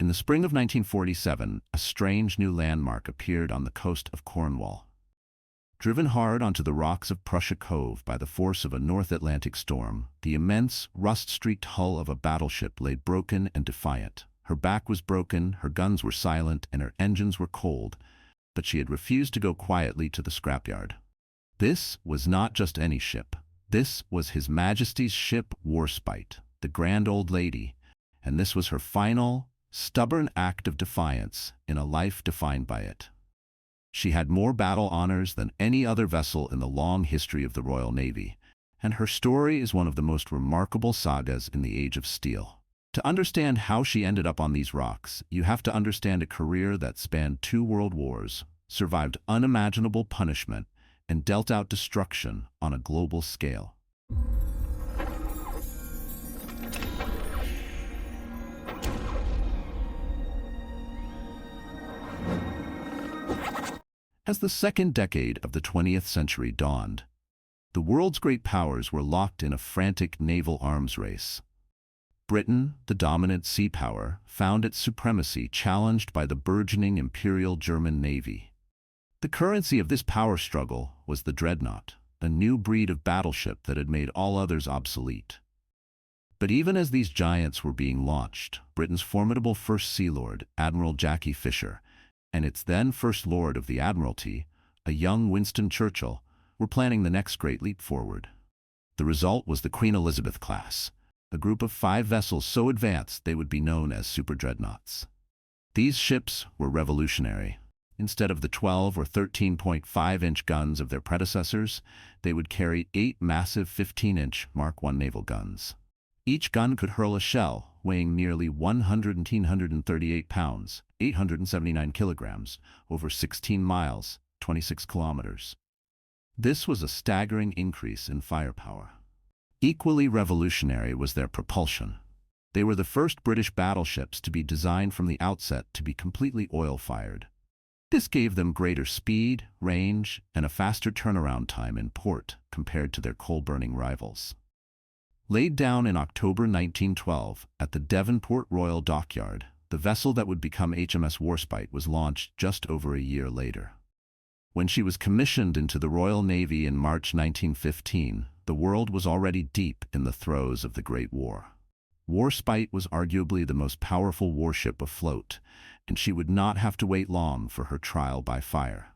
the spring of 1947, a strange new landmark appeared on the coast of Cornwall. Driven hard onto the rocks of Prussia Cove by the force of a North Atlantic storm, the immense, rust-streaked hull of a battleship lay broken and defiant. Her back was broken, her guns were silent, and her engines were cold, but she had refused to go quietly to the scrapyard. This was not just any ship. This was His Majesty's ship Warspite, the Grand Old Lady, and this was her final, stubborn act of defiance in a life defined by it. She had more battle honors than any other vessel in the long history of the Royal Navy, and her story is one of the most remarkable sagas in the Age of Steel. To understand how she ended up on these rocks, you have to understand a career that spanned 2 world wars, survived unimaginable punishment, and dealt out destruction on a global scale. As the second decade of the 20th century dawned, the world's great powers were locked in a frantic naval arms race. Britain, the dominant sea power, found its supremacy challenged by the burgeoning Imperial German Navy. The currency of this power struggle was the Dreadnought, a new breed of battleship that had made all others obsolete. But even as these giants were being launched, Britain's formidable First Sea Lord, Admiral Jackie Fisher, and its then First Lord of the Admiralty, a young Winston Churchill, were planning the next great leap forward. The result was the Queen Elizabeth class, a group of 5 vessels so advanced they would be known as super dreadnoughts. These ships were revolutionary. Instead of the 12 or 13.5-inch guns of their predecessors, they would carry 8 massive 15-inch Mark I naval guns. Each gun could hurl a shell weighing nearly 138 pounds, 879 kilograms, over 16 miles, 26 kilometers. This was a staggering increase in firepower. Equally revolutionary was their propulsion. They were the first British battleships to be designed from the outset to be completely oil-fired. This gave them greater speed, range, and a faster turnaround time in port compared to their coal-burning rivals. Laid down in October 1912 at the Devonport Royal Dockyard, the vessel that would become HMS Warspite was launched just over a year later. When she was commissioned into the Royal Navy in March 1915, the world was already deep in the throes of the Great War. Warspite was arguably the most powerful warship afloat, and she would not have to wait long for her trial by fire.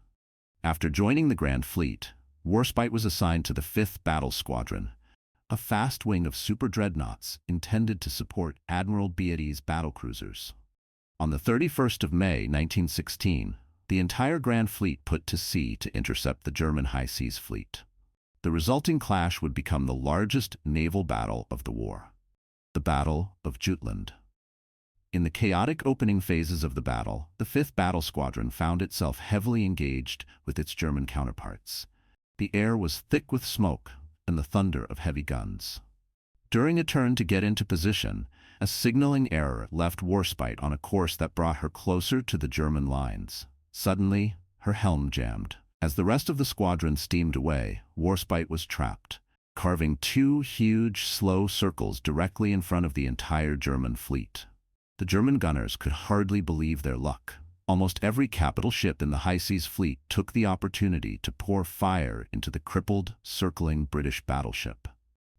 After joining the Grand Fleet, Warspite was assigned to the 5th Battle Squadron, a fast wing of super dreadnoughts intended to support Admiral Beatty's battlecruisers. On the 31st of May 1916, the entire Grand Fleet put to sea to intercept the German High Seas Fleet. The resulting clash would become the largest naval battle of the war, the Battle of Jutland. In the chaotic opening phases of the battle, the 5th Battle Squadron found itself heavily engaged with its German counterparts. The air was thick with smoke and the thunder of heavy guns. During a turn to get into position, a signaling error left Warspite on a course that brought her closer to the German lines. Suddenly, her helm jammed. As the rest of the squadron steamed away, Warspite was trapped, carving 2 huge, slow circles directly in front of the entire German fleet. The German gunners could hardly believe their luck. Almost every capital ship in the High Seas Fleet took the opportunity to pour fire into the crippled, circling British battleship.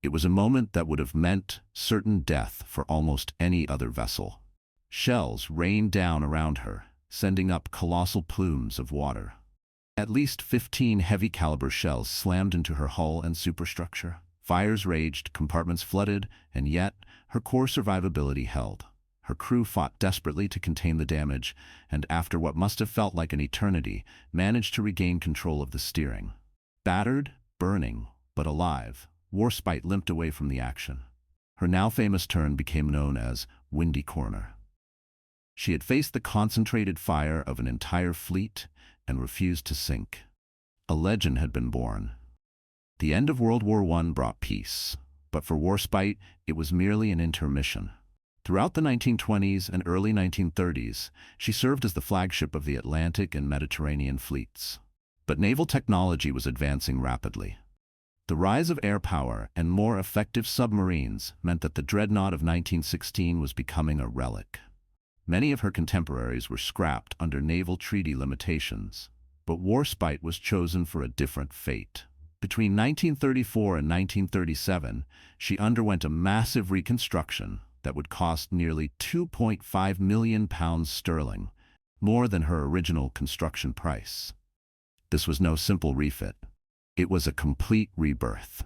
It was a moment that would have meant certain death for almost any other vessel. Shells rained down around her, sending up colossal plumes of water. At least 15 heavy-caliber shells slammed into her hull and superstructure. Fires raged, compartments flooded, and yet her core survivability held. Her crew fought desperately to contain the damage, and after what must have felt like an eternity, managed to regain control of the steering. Battered, burning, but alive, Warspite limped away from the action. Her now famous turn became known as Windy Corner. She had faced the concentrated fire of an entire fleet and refused to sink. A legend had been born. The end of World War I brought peace, but for Warspite, it was merely an intermission. Throughout the 1920s and early 1930s, she served as the flagship of the Atlantic and Mediterranean fleets. But naval technology was advancing rapidly. The rise of air power and more effective submarines meant that the Dreadnought of 1916 was becoming a relic. Many of her contemporaries were scrapped under naval treaty limitations, but Warspite was chosen for a different fate. Between 1934 and 1937, she underwent a massive reconstruction that would cost nearly £2.5 million, more than her original construction price. This was no simple refit. It was a complete rebirth.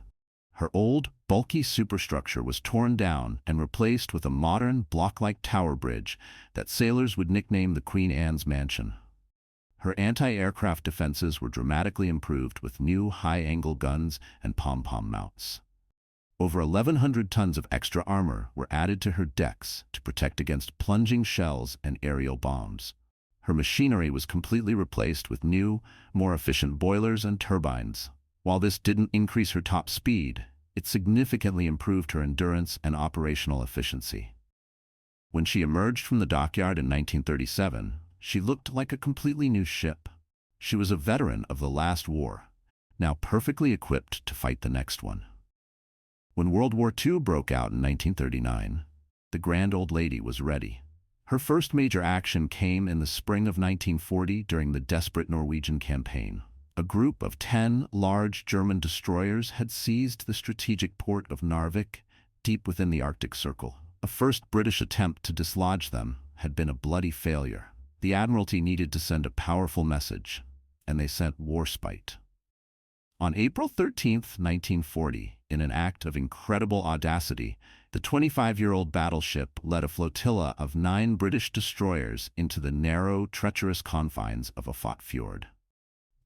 Her old, bulky superstructure was torn down and replaced with a modern, block-like tower bridge that sailors would nickname the Queen Anne's Mansion. Her anti-aircraft defenses were dramatically improved with new high-angle guns and pom-pom mounts. Over 1,100 tons of extra armor were added to her decks to protect against plunging shells and aerial bombs. Her machinery was completely replaced with new, more efficient boilers and turbines. While this didn't increase her top speed, it significantly improved her endurance and operational efficiency. When she emerged from the dockyard in 1937, she looked like a completely new ship. She was a veteran of the last war, now perfectly equipped to fight the next one. When World War II broke out in 1939, the grand old lady was ready. Her first major action came in the spring of 1940 during the desperate Norwegian campaign. A group of 10 large German destroyers had seized the strategic port of Narvik, deep within the Arctic Circle. A first British attempt to dislodge them had been a bloody failure. The Admiralty needed to send a powerful message, and they sent Warspite. On April 13, 1940, in an act of incredible audacity, the 25-year-old battleship led a flotilla of 9 British destroyers into the narrow, treacherous confines of a fjord.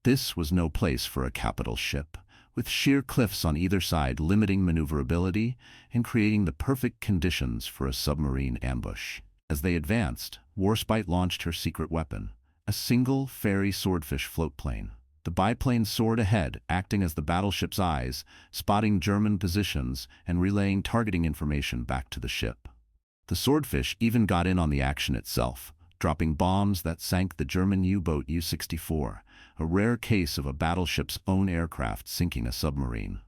This was no place for a capital ship, with sheer cliffs on either side limiting maneuverability and creating the perfect conditions for a submarine ambush. As they advanced, Warspite launched her secret weapon, a single Fairey swordfish floatplane. The biplane soared ahead, acting as the battleship's eyes, spotting German positions and relaying targeting information back to the ship. The swordfish even got in on the action itself, dropping bombs that sank the German U-boat U-64, a rare case of a battleship's own aircraft sinking a submarine.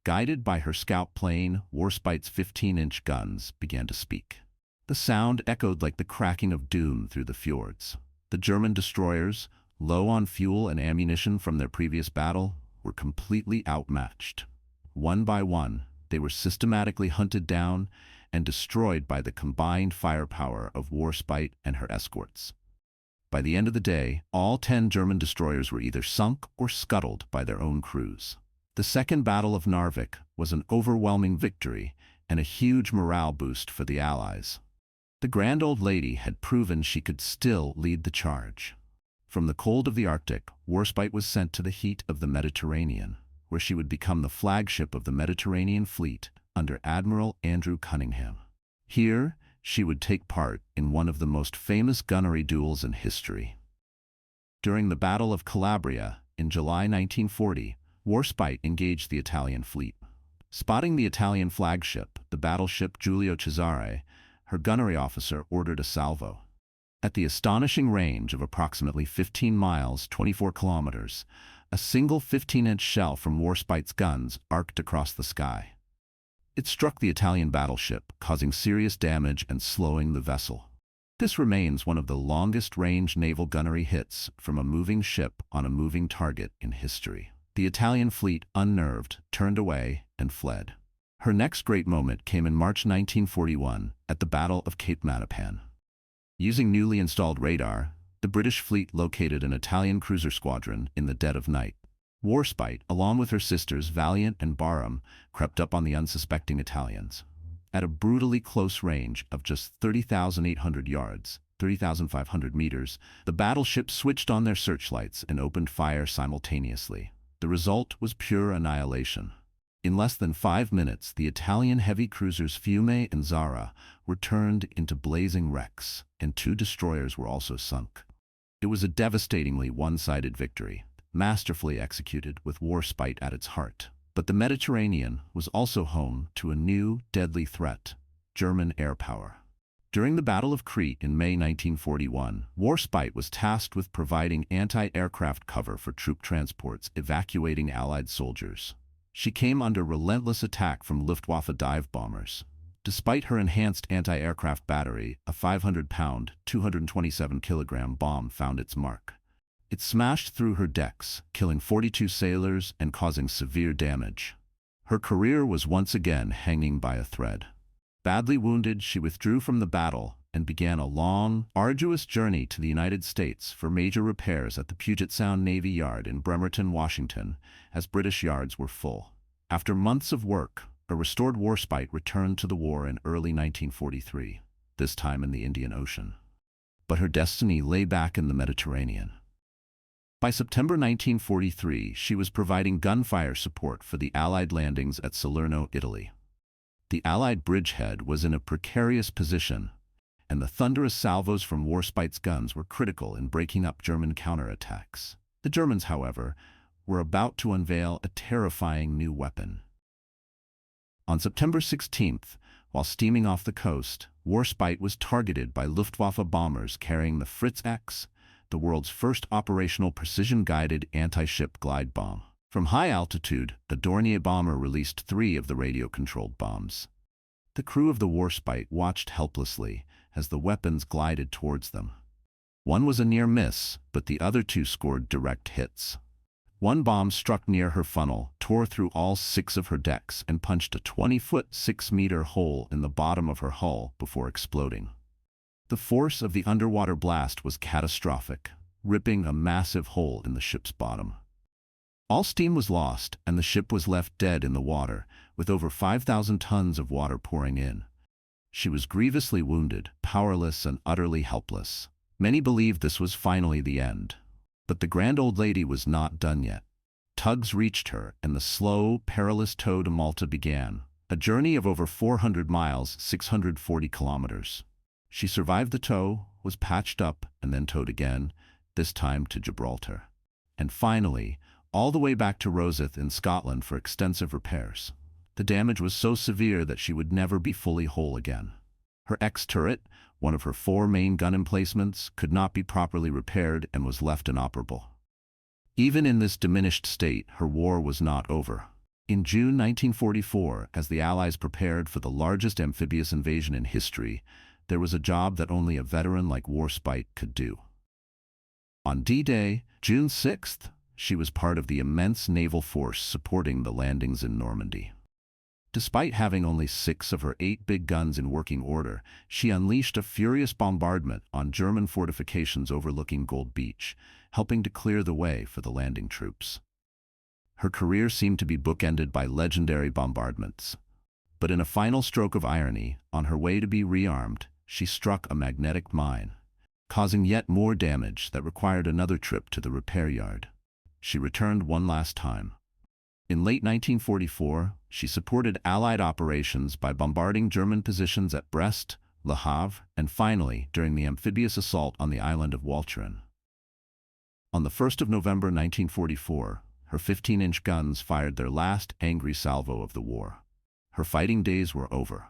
Guided by her scout plane, Warspite's 15-inch guns began to speak. The sound echoed like the cracking of doom through the fjords. The German destroyers, low on fuel and ammunition from their previous battle, were completely outmatched. One by one, they were systematically hunted down and destroyed by the combined firepower of Warspite and her escorts. By the end of the day, all 10 German destroyers were either sunk or scuttled by their own crews. The Second Battle of Narvik was an overwhelming victory and a huge morale boost for the Allies. The grand old lady had proven she could still lead the charge. From the cold of the Arctic, Warspite was sent to the heat of the Mediterranean, where she would become the flagship of the Mediterranean Fleet under Admiral Andrew Cunningham. Here, she would take part in one of the most famous gunnery duels in history. During the Battle of Calabria in July 1940, Warspite engaged the Italian fleet. Spotting the Italian flagship, the battleship Giulio Cesare, her gunnery officer ordered a salvo. At the astonishing range of approximately 15 miles, 24 kilometers, a single 15-inch shell from Warspite's guns arced across the sky. It struck the Italian battleship, causing serious damage and slowing the vessel. This remains one of the longest-range naval gunnery hits from a moving ship on a moving target in history. The Italian fleet, unnerved, turned away and fled. Her next great moment came in March 1941 at the Battle of Cape Matapan. Using newly installed radar, the British fleet located an Italian cruiser squadron in the dead of night. Warspite, along with her sisters Valiant and Barham, crept up on the unsuspecting Italians. At a brutally close range of just 30,800 yards, 30,500 meters, the battleship switched on their searchlights and opened fire simultaneously. The result was pure annihilation. In less than 5 minutes, the Italian heavy cruisers Fiume and Zara were turned into blazing wrecks, and 2 destroyers were also sunk. It was a devastatingly one-sided victory, masterfully executed with Warspite at its heart. But the Mediterranean was also home to a new, deadly threat: German air power. During the Battle of Crete in May 1941, Warspite was tasked with providing anti-aircraft cover for troop transports evacuating Allied soldiers. She came under relentless attack from Luftwaffe dive bombers. despite her enhanced anti-aircraft battery, a 500-pound, 227-kilogram bomb found its mark. It smashed through her decks, killing 42 sailors and causing severe damage. Her career was once again hanging by a thread. Badly wounded, she withdrew from the battle and began a long, arduous journey to the United States for major repairs at the Puget Sound Navy Yard in Bremerton, Washington, as British yards were full. After months of work, a restored Warspite returned to the war in early 1943, this time in the Indian Ocean. But her destiny lay back in the Mediterranean. By September 1943, she was providing gunfire support for the Allied landings at Salerno, Italy. The Allied bridgehead was in a precarious position, and the thunderous salvos from Warspite's guns were critical in breaking up German counterattacks. The Germans, however, were about to unveil a terrifying new weapon. On September 16th, while steaming off the coast, Warspite was targeted by Luftwaffe bombers carrying the Fritz X, the world's first operational precision-guided anti-ship glide bomb. From high altitude, the Dornier bomber released 3 of the radio-controlled bombs. The crew of the Warspite watched helplessly as the weapons glided towards them. One was a near miss, but the other 2 scored direct hits. One bomb struck near her funnel, tore through all 6 of her decks, and punched a 20-foot, 6-meter hole in the bottom of her hull before exploding. The force of the underwater blast was catastrophic, ripping a massive hole in the ship's bottom. All steam was lost, and the ship was left dead in the water, with over 5,000 tons of water pouring in. She was grievously wounded, powerless and utterly helpless. Many believed this was finally the end. But the grand old lady was not done yet. Tugs reached her, and the slow, perilous tow to Malta began, a journey of over 400 miles, 640 kilometers. She survived the tow, was patched up, and then towed again, this time to Gibraltar. And finally, all the way back to Rosyth in Scotland for extensive repairs. The damage was so severe that she would never be fully whole again. Her X-turret, one of her 4 main gun emplacements, could not be properly repaired and was left inoperable. Even in this diminished state, her war was not over. In June 1944, as the Allies prepared for the largest amphibious invasion in history, there was a job that only a veteran like Warspite could do. On D-Day, June 6th, she was part of the immense naval force supporting the landings in Normandy. Despite having only 6 of her 8 big guns in working order, she unleashed a furious bombardment on German fortifications overlooking Gold Beach, helping to clear the way for the landing troops. Her career seemed to be bookended by legendary bombardments. But in a final stroke of irony, on her way to be rearmed, she struck a magnetic mine, causing yet more damage that required another trip to the repair yard. She returned one last time. In late 1944, she supported Allied operations by bombarding German positions at Brest, Le Havre, and finally during the amphibious assault on the island of Walcheren. On the 1st of November 1944, her 15-inch guns fired their last angry salvo of the war. Her fighting days were over.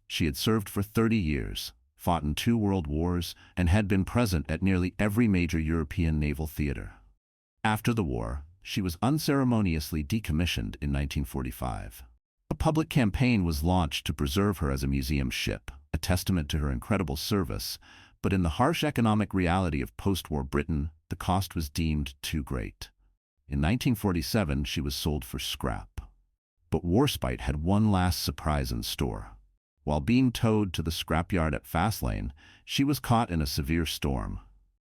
She had served for 30 years, fought in 2 world wars, and had been present at nearly every major European naval theater. After the war, she was unceremoniously decommissioned in 1945. A public campaign was launched to preserve her as a museum ship, a testament to her incredible service, but in the harsh economic reality of post-war Britain, the cost was deemed too great. In 1947, she was sold for scrap. But Warspite had one last surprise in store. While being towed to the scrapyard at Fastlane, she was caught in a severe storm.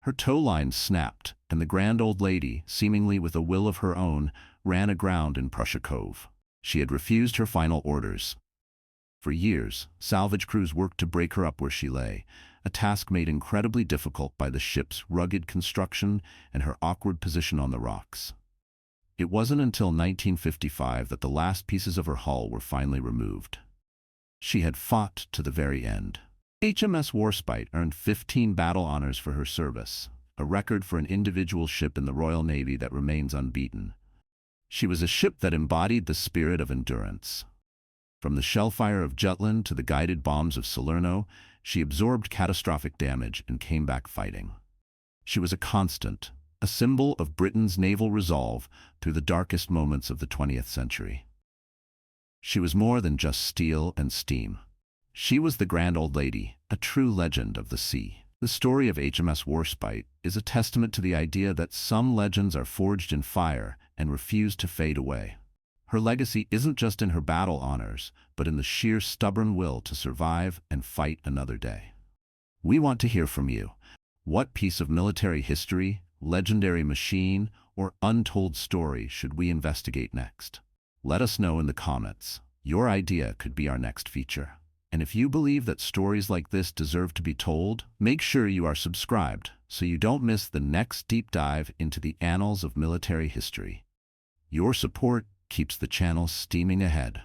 Her tow line snapped, and the grand old lady, seemingly with a will of her own, ran aground in Prussia Cove. She had refused her final orders. For years, salvage crews worked to break her up where she lay, a task made incredibly difficult by the ship's rugged construction and her awkward position on the rocks. It wasn't until 1955 that the last pieces of her hull were finally removed. She had fought to the very end. HMS Warspite earned 15 battle honors for her service, a record for an individual ship in the Royal Navy that remains unbeaten. She was a ship that embodied the spirit of endurance. From the shellfire of Jutland to the guided bombs of Salerno, she absorbed catastrophic damage and came back fighting. She was a constant, a symbol of Britain's naval resolve through the darkest moments of the 20th century. She was more than just steel and steam. She was the grand old lady, a true legend of the sea. The story of HMS Warspite is a testament to the idea that some legends are forged in fire and refuse to fade away. Her legacy isn't just in her battle honors, but in the sheer stubborn will to survive and fight another day. We want to hear from you. What piece of military history, legendary machine, or untold story should we investigate next? Let us know in the comments. Your idea could be our next feature. And if you believe that stories like this deserve to be told, make sure you are subscribed so you don't miss the next deep dive into the annals of military history. Your support keeps the channel steaming ahead.